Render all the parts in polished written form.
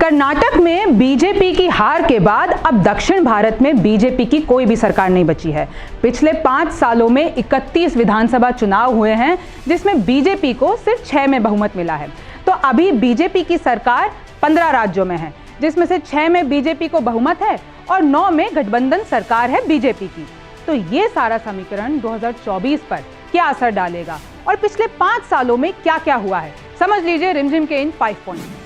कर्नाटक में बीजेपी की हार के बाद अब दक्षिण भारत में बीजेपी की कोई भी सरकार नहीं बची है। पिछले 5 सालों में 31 विधानसभा चुनाव हुए हैं, जिसमें बीजेपी को सिर्फ 6 में बहुमत मिला है। तो अभी बीजेपी की सरकार 15 राज्यों में है, जिसमें से 6 में बीजेपी को बहुमत है और 9 में गठबंधन सरकार है बीजेपी की। तो ये सारा समीकरण 2024 पर क्या असर डालेगा और पिछले 5 सालों में क्या क्या हुआ है, समझ लीजिए रिमझिम के इन 5 पॉइंट्स।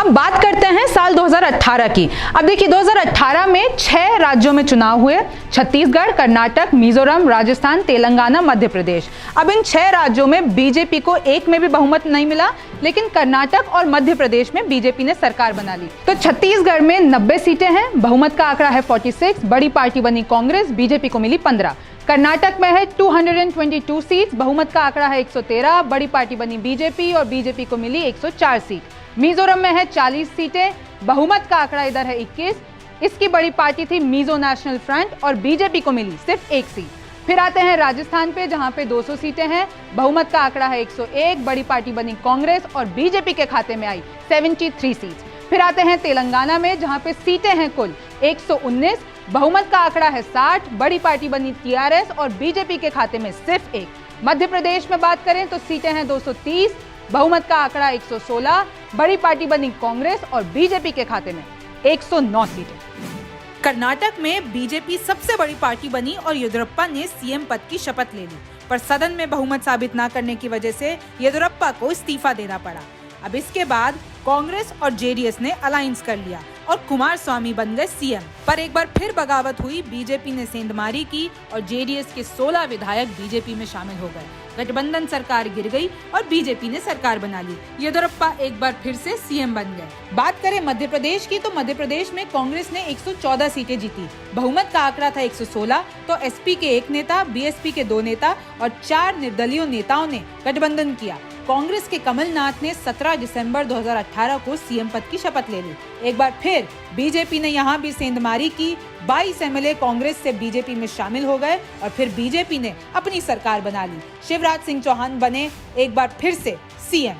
अब बात करते हैं साल 2018 की। अब देखिए 2018 में 6 राज्यों में चुनाव हुए, छत्तीसगढ़, कर्नाटक, मिजोरम, राजस्थान, तेलंगाना, मध्य प्रदेश। अब इन 6 राज्यों में बीजेपी को एक में भी बहुमत नहीं मिला, लेकिन कर्नाटक और मध्य प्रदेश में बीजेपी ने सरकार बना ली। तो छत्तीसगढ़ में 90 सीटें हैं, बहुमत का आंकड़ा है 46, बड़ी पार्टी बनी कांग्रेस, बीजेपी को मिली 15। कर्नाटक में है 222 सीट्स, बहुमत का आंकड़ा है 113, बड़ी पार्टी बनी बीजेपी और बीजेपी को मिली 104 सीट। मिजोरम में है 40 सीटें, बहुमत का आंकड़ा इधर है 21, इसकी बड़ी पार्टी थी मिजो नेशनल फ्रंट और बीजेपी को मिली सिर्फ 1 सीट। फिर आते हैं राजस्थान पे, जहां पे 200 सीटें हैं, बहुमत का आंकड़ा है 101, बड़ी पार्टी बनी कांग्रेस और बीजेपी के खाते में आई 73 सीट। फिर आते हैं तेलंगाना में, जहां पे सीटें हैं कुल 119, बहुमत का आंकड़ा है 60, बड़ी पार्टी बनी टीआरएस और बीजेपी के खाते में सिर्फ 1। मध्य प्रदेश में बात करें तो सीटें हैं 230, बहुमत का आंकड़ा 116, बड़ी पार्टी बनी कांग्रेस और बीजेपी के खाते में 109 सीटें। कर्नाटक में बीजेपी सबसे बड़ी पार्टी बनी और येदियुरप्पा ने सीएम पद की शपथ ले ली, पर सदन में बहुमत साबित न करने की वजह से येदियुरप्पा को इस्तीफा देना पड़ा। अब इसके बाद कांग्रेस और जेडीएस ने अलायंस कर लिया और कुमारस्वामी बन गए सीएम। पर एक बार फिर बगावत हुई, बीजेपी ने सेंधमारी की और जेडीएस के 16 विधायक बीजेपी में शामिल हो गए। गठबंधन सरकार गिर गई और बीजेपी ने सरकार बना ली। येदियुरप्पा एक बार फिर से सीएम बन गए। बात करें मध्य प्रदेश की, तो मध्य प्रदेश में कांग्रेस ने 114 सीटें जीती, बहुमत का आंकड़ा था 116। तो एसपी के 1 नेता, बीएसपी के 2 नेता और 4 निर्दलीय नेताओं ने गठबंधन किया। कांग्रेस के कमलनाथ ने 17 दिसंबर 2018 को सीएम पद की शपथ ले ली। एक बार फिर बीजेपी ने यहाँ भी सेंधमारी की, 22 एमएलए कांग्रेस से बीजेपी में शामिल हो गए और फिर बीजेपी ने अपनी सरकार बना ली। शिवराज सिंह चौहान बने एक बार फिर से सीएम।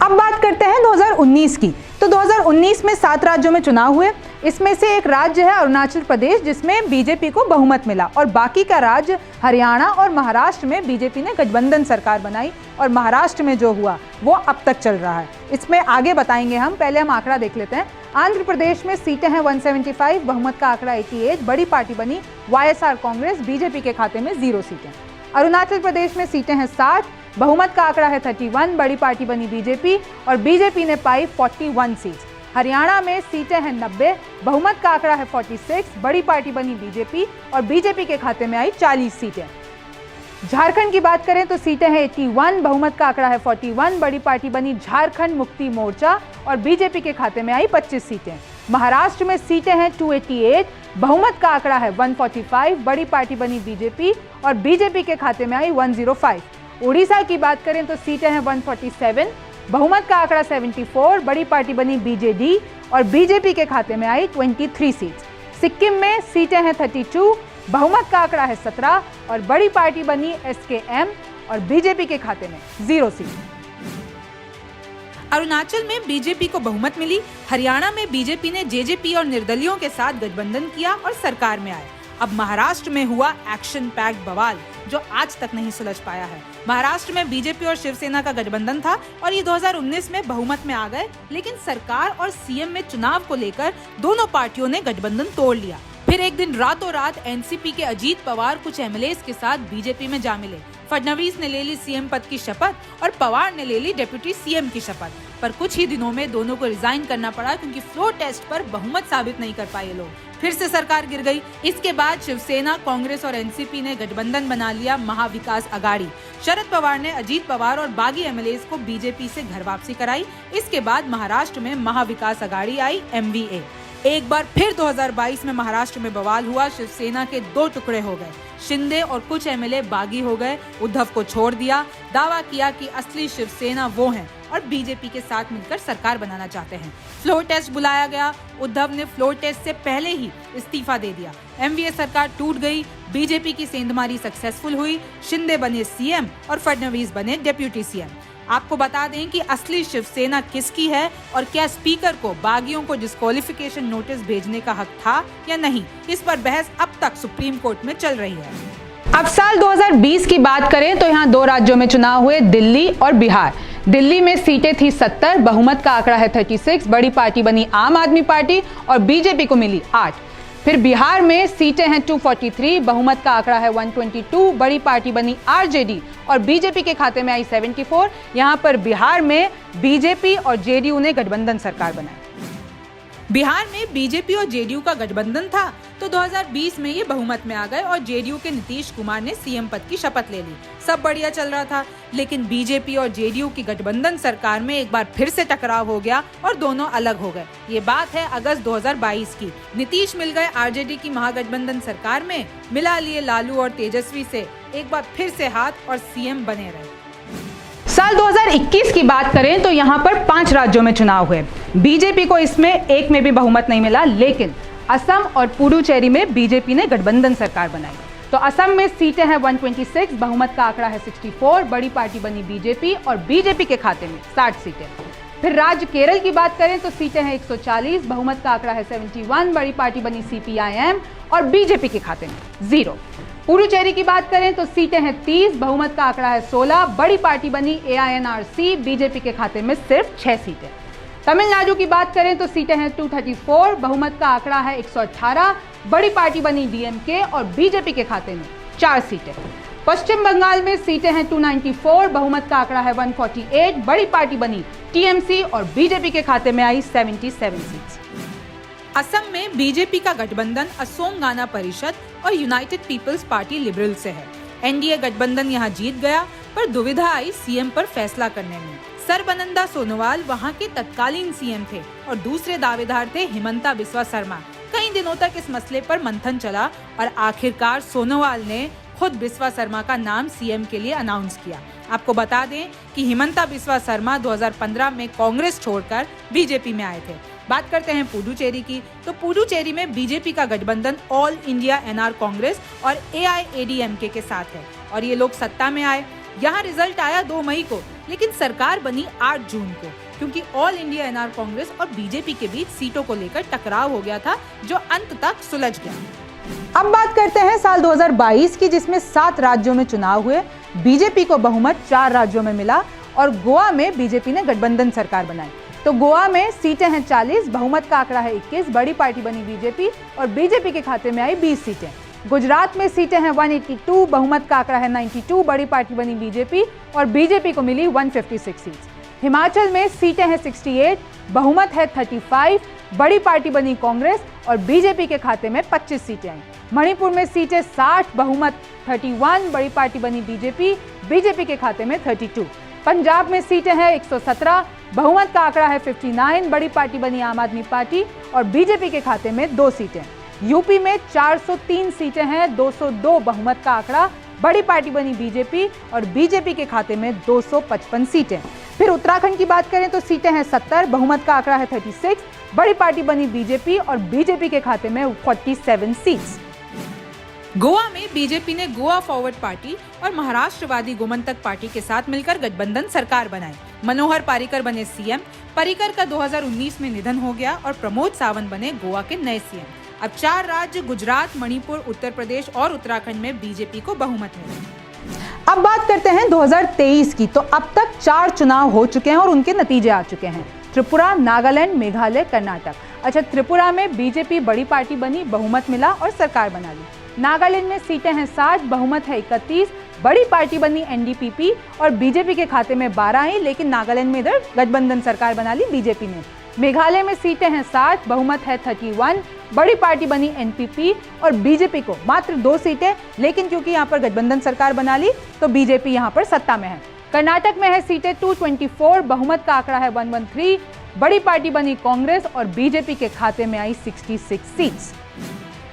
अब बात करते हैं 2019 की। तो 2019 में 7 राज्यों में चुनाव हुए, इसमें से एक राज्य है अरुणाचल प्रदेश, जिसमें बीजेपी को बहुमत मिला और बाकी का राज्य हरियाणा और महाराष्ट्र में बीजेपी ने गठबंधन सरकार बनाई और महाराष्ट्र में जो हुआ वो अब तक चल रहा है। इसमें आगे बताएंगे हम, पहले हम आंकड़ा देख लेते हैं। आंध्र प्रदेश में सीटें हैं 175, बहुमत का आंकड़ा 88, बड़ी पार्टी बनी वाईएसआर कांग्रेस, बीजेपी के खाते में 0 सीटें। अरुणाचल प्रदेश में सीटें हैं 60, बहुमत का आंकड़ा है 31, बड़ी पार्टी बनी बीजेपी और बीजेपी ने पाई 41 सीट। हरियाणा में सीटें हैं 90, बहुमत का आंकड़ा है 46, बड़ी पार्टी बनी बीजेपी और बीजेपी के खाते में आई 40 सीटें। झारखंड की बात करें तो सीटें हैं 81, बहुमत का आंकड़ा है 41, बड़ी पार्टी बनी झारखंड मुक्ति मोर्चा और बीजेपी के खाते में आई 25 सीटें। महाराष्ट्र में सीटें हैं 288, बहुमत का आंकड़ा है 145, बड़ी पार्टी बनी बीजेपी और बीजेपी के खाते में आई 105। उड़ीसा की बात करें तो सीटें हैं 147, बहुमत का आंकड़ा 74, बड़ी पार्टी बनी बीजेडी और बीजेपी के खाते में आई 23 सीट्स। सिक्किम में सीटें हैं 32, बहुमत का आंकड़ा है 17 और बड़ी पार्टी बनी एसकेएम और बीजेपी के खाते में 0 सीट। अरुणाचल में बीजेपी को बहुमत मिली, हरियाणा में बीजेपी ने जेजेपी और निर्दलियों के साथ गठबंधन किया और सरकार में आए। अब महाराष्ट्र में हुआ एक्शन पैक्ड बवाल, जो आज तक नहीं सुलझ पाया है। महाराष्ट्र में बीजेपी और शिवसेना का गठबंधन था और ये 2019 में बहुमत में आ गए, लेकिन सरकार और सीएम में चुनाव को लेकर दोनों पार्टियों ने गठबंधन तोड़ लिया। फिर एक दिन रातों रात एनसीपी के अजीत पवार कुछ एमएलए के साथ बीजेपी में जा मिले। फडणवीस ने ले ली सीएम पद की शपथ और पवार ने ले ली डिप्टी सीएम की शपथ। पर कुछ ही दिनों में दोनों को रिजाइन करना पड़ा, क्योंकि फ्लोर टेस्ट पर बहुमत साबित नहीं कर पाए लोग। फिर से सरकार गिर गई। इसके बाद शिवसेना, कांग्रेस और एनसीपी ने गठबंधन बना लिया महाविकास अघाड़ी। शरद पवार ने अजीत पवार और बागी एमएलए को बीजेपी से घर वापसी कराई। इसके बाद महाराष्ट्र में महाविकास अघाड़ी आई, एमवीए। एक बार फिर 2022 में महाराष्ट्र में बवाल हुआ, शिवसेना के 2 टुकड़े हो गए। शिंदे और कुछ एमएलए बागी हो गए, उद्धव को छोड़ दिया, दावा किया कि असली शिवसेना वो हैं और बीजेपी के साथ मिलकर सरकार बनाना चाहते हैं। फ्लोर टेस्ट बुलाया गया, उद्धव ने फ्लोर टेस्ट से पहले ही इस्तीफा दे दिया। एमवीए सरकार टूट गई, बीजेपी की सेंधमारी सक्सेसफुल हुई, शिंदे बने सीएम और फडणवीस बने डिप्टी सीएम। आपको बता दें कि असली शिवसेना किसकी है और क्या स्पीकर को बागियों को डिस्क्वालिफिकेशन नोटिस भेजने का हक था या नहीं, इस पर बहस अब तक सुप्रीम कोर्ट में चल रही है। अब साल 2020 की बात करें तो यहाँ 2 राज्यों में चुनाव हुए, दिल्ली और बिहार। दिल्ली में सीटें थी 70, बहुमत का आंकड़ा है 36, बड़ी पार्टी बनी आम आदमी पार्टी और बीजेपी को मिली 8। फिर बिहार में सीटें हैं 243, बहुमत का आंकड़ा है 122, बड़ी पार्टी बनी आरजेडी और बीजेपी के खाते में आई 74। यहाँ पर बिहार में बीजेपी और जेडीयू ने गठबंधन सरकार बनाई। बिहार में बीजेपी और जेडीयू का गठबंधन था तो 2020 में ये बहुमत में आ गए और जेडीयू के नीतीश कुमार ने सीएम पद की शपथ ले ली। सब बढ़िया चल रहा था, लेकिन बीजेपी और जेडीयू की गठबंधन सरकार में एक बार फिर से टकराव हो गया और दोनों अलग हो गए। ये बात है अगस्त 2022 की। नीतीश मिल गए आरजेडी की महागठबंधन सरकार में, मिला लिए लालू और तेजस्वी से, एक बार फिर से हाथ और सीएम बने रहे। साल 2021 की बात करें तो यहाँ पर 5 राज्यों में चुनाव हुए। बीजेपी को इसमें एक में भी बहुमत नहीं मिला, लेकिन असम और पुडुचेरी में बीजेपी ने गठबंधन सरकार बनाई। तो असम में सीटें हैं 126, बहुमत का आंकड़ा है 64, बड़ी पार्टी बनी बीजेपी और बीजेपी के खाते में 60 सीटें। फिर राज्य केरल की बात करें तो सीटें हैं 140, बहुमत का आंकड़ा है 71, बड़ी पार्टी बनी सीपीआईएम और बीजेपी के खाते में 0। पुडुचेरी की बात करें तो सीटें हैं 30, बहुमत का आंकड़ा है 16, बड़ी पार्टी बनी एआईएनआरसी, बीजेपी के खाते में सिर्फ 6 सीटें। तमिलनाडु की बात करें तो सीटें हैं 234, बहुमत का आंकड़ा है 118, बड़ी पार्टी बनी डीएमके और बीजेपी के खाते में 4 सीटें। पश्चिम बंगाल में सीटें हैं 294, बहुमत का आंकड़ा है 148, बड़ी पार्टी बनी टीएमसी और बीजेपी के खाते में आई 77 सीट्स। असम में बीजेपी का गठबंधन असोम गाना परिषद और यूनाइटेड पीपल्स पार्टी लिबरल से है। एनडीए गठबंधन यहां जीत गया, पर दुविधा आई सीएम पर फैसला करने में। सर्बानंद सोनोवाल वहां के तत्कालीन सीएम थे और दूसरे दावेदार थे हिमंता बिस्वा शर्मा। कई दिनों तक इस मसले पर मंथन चला और आखिरकार सोनोवाल ने खुद बिस्वा शर्मा का नाम सीएम के लिए अनाउंस किया। आपको बता दें कि हिमंता बिस्वा शर्मा 2015 में कांग्रेस छोड़कर बीजेपी में आए थे। बात करते हैं पुडुचेरी की, तो पुडुचेरी में बीजेपी का गठबंधन ऑल इंडिया एनआर कांग्रेस और एआईएडीएमके के साथ है और ये लोग सत्ता में आए। यहाँ रिजल्ट आया 2 मई को, लेकिन सरकार बनी 8 जून को, क्योंकि ऑल इंडिया एनआर कांग्रेस और बीजेपी के बीच सीटों को लेकर टकराव हो गया था, जो अंत तक सुलझ गया। अब बात करते हैं साल 2022 की, जिसमें 7 राज्यों में चुनाव हुए। बीजेपी को बहुमत 4 राज्यों में मिला और गोवा में बीजेपी ने गठबंधन सरकार बनाई। तो गोवा में सीटें हैं 40, बहुमत का आंकड़ा है 21, बड़ी पार्टी बनी बीजेपी और बीजेपी के खाते में आई 20 सीटें। गुजरात में सीटें हैं 182, बहुमत का आंकड़ा है 92, बड़ी पार्टी बनी बीजेपी और बीजेपी को मिली 156 सीट्स। हिमाचल में सीटें हैं 68, बहुमत है 35, बड़ी पार्टी बनी कांग्रेस और बीजेपी के खाते में 25 सीटें आई। मणिपुर में सीटें 60, बहुमत 31, बड़ी पार्टी बनी बीजेपी के खाते में 32। पंजाब में सीटें हैं 117, बहुमत का आंकड़ा है 59, बड़ी पार्टी बनी आम आदमी पार्टी और बीजेपी के खाते में 2 सीटें। यूपी में 403 सीटें हैं, 202 बहुमत का आंकड़ा, बड़ी पार्टी बनी बीजेपी और बीजेपी के खाते में 255 सीटें। फिर उत्तराखंड की बात करें तो सीटें हैं 70, बहुमत का आंकड़ा है 36, बड़ी पार्टी बनी बीजेपी और बीजेपी के खाते में 47 सीट्स। गोवा में बीजेपी ने गोवा फॉरवर्ड पार्टी और महाराष्ट्रवादी गोमंतक पार्टी के साथ मिलकर गठबंधन सरकार बनाई। मनोहर पर्रिकर बने सीएम। पर्रिकर का 2019 में निधन हो गया और प्रमोद सावंत बने गोवा के नए सीएम। अब 4 राज्य गुजरात, मणिपुर, उत्तर प्रदेश और उत्तराखंड में बीजेपी को बहुमत मिला। अब बात करते हैं 2023 की, तो अब तक 4 चुनाव हो चुके हैं और उनके नतीजे आ चुके हैं। त्रिपुरा, नागालैंड, मेघालय, कर्नाटक। अच्छा, त्रिपुरा में बीजेपी बड़ी पार्टी बनी, बहुमत मिला और सरकार बना ली। नागालैंड में सीटें हैं 60, बहुमत है 31, बड़ी पार्टी बनी एनडीपीपी और बीजेपी के खाते में 12 आई, लेकिन नागालैंड में इधर गठबंधन सरकार बना ली बीजेपी ने। मेघालय में सीटें हैं 60, बहुमत है 31, बड़ी पार्टी बनी एनपीपी और बीजेपी को मात्र 2 सीटें, लेकिन क्योंकि यहाँ पर गठबंधन सरकार बना ली तो बीजेपी यहाँ पर सत्ता में है। कर्नाटक में है सीटें 224, बहुमत का आंकड़ा है 113, बड़ी पार्टी बनी कांग्रेस और बीजेपी के खाते में आई 66 सीट्स।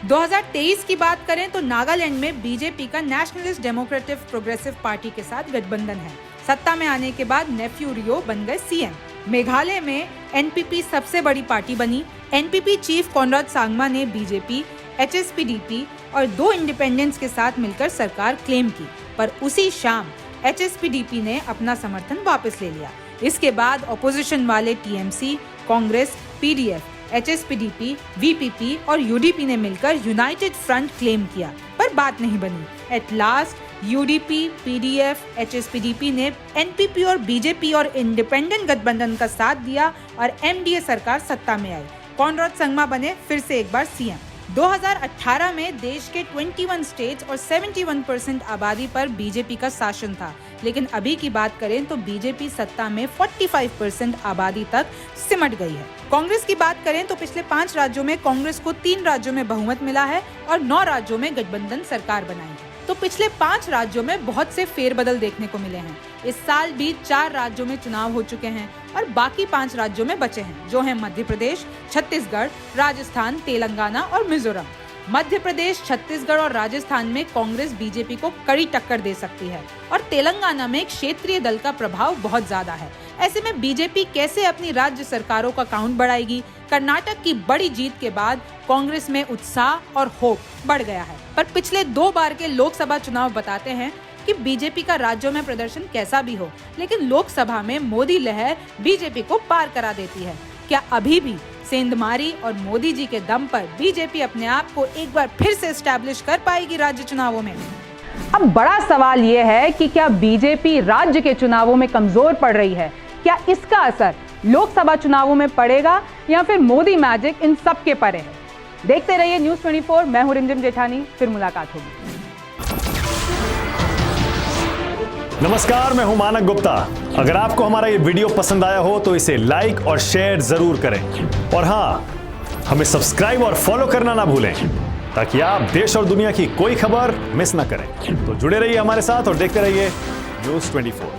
2023 की बात करें तो नागालैंड में बीजेपी का नेशनलिस्ट डेमोक्रेटिक प्रोग्रेसिव पार्टी के साथ गठबंधन है। सत्ता में आने के बाद नेफ्यू रियो बन गए सीएम। मेघालय में एनपीपी सबसे बड़ी पार्टी बनी। एनपीपी चीफ कॉनराड सांगमा ने बीजेपी, एचएसपीडीपी और 2 इंडिपेंडेंट्स के साथ मिलकर सरकार क्लेम की, पर उसी शाम HSPDP ने अपना समर्थन वापस ले लिया। इसके बाद ऑपोजिशन वाले TMC, Congress, PDF, HSPDP, VPP और UDP ने मिलकर यूनाइटेड फ्रंट क्लेम किया, पर बात नहीं बनी। At last UDP, PDF, HSPDP ने NPP और BJP और इंडिपेंडेंट गठबंधन का साथ दिया और MDA सरकार सत्ता में आई। कॉनराड संगमा बने फिर से एक बार CM। 2018 में देश के 21 स्टेट्स और 71% आबादी पर बीजेपी का शासन था, लेकिन अभी की बात करें तो बीजेपी सत्ता में 45% आबादी तक सिमट गई है। कांग्रेस की बात करें तो पिछले 5 राज्यों में कांग्रेस को 3 राज्यों में बहुमत मिला है और 9 राज्यों में गठबंधन सरकार बनाई है। तो पिछले 5 राज्यों में बहुत से फेरबदल देखने को मिले हैं। इस साल भी 4 राज्यों में चुनाव हो चुके हैं और बाकी 5 राज्यों में बचे हैं, जो हैं मध्य प्रदेश, छत्तीसगढ़, राजस्थान, तेलंगाना और मिजोरम। मध्य प्रदेश, छत्तीसगढ़ और राजस्थान में कांग्रेस बीजेपी को कड़ी टक्कर दे सकती है और तेलंगाना में एक क्षेत्रीय दल का प्रभाव बहुत ज्यादा है। ऐसे में बीजेपी कैसे अपनी राज्य सरकारों का काउंट बढ़ाएगी? कर्नाटक की बड़ी जीत के बाद कांग्रेस में उत्साह और होप बढ़ गया है, पर पिछले 2 बार के लोकसभा चुनाव बताते हैं कि बीजेपी का राज्यों में प्रदर्शन कैसा भी हो, लेकिन लोकसभा में मोदी लहर बीजेपी को पार करा देती है। क्या अभी भी सेंधमारी और मोदी जी के दम पर बीजेपी अपने आप को एक बार फिर से एस्टैब्लिश कर पाएगी राज्य चुनावों में? अब बड़ा सवाल यह है कि क्या बीजेपी राज्य के चुनावों में कमजोर पड़ रही है? क्या इसका असर लोकसभा चुनावों में पड़ेगा या फिर मोदी मैजिक इन सब के परे है? देखते रहिए न्यूज़ 24। मैं हूं रिमझिम जेठानी, फिर मुलाकात होगी। नमस्कार, मैं हूं मानक गुप्ता। अगर आपको हमारा ये वीडियो पसंद आया हो तो इसे लाइक और शेयर जरूर करें और हाँ, हमें सब्सक्राइब और फॉलो करना ना भूलें ताकि आप देश और दुनिया की कोई खबर मिस ना करें। तो जुड़े रहिए हमारे साथ और देखते रहिए न्यूज़ 24।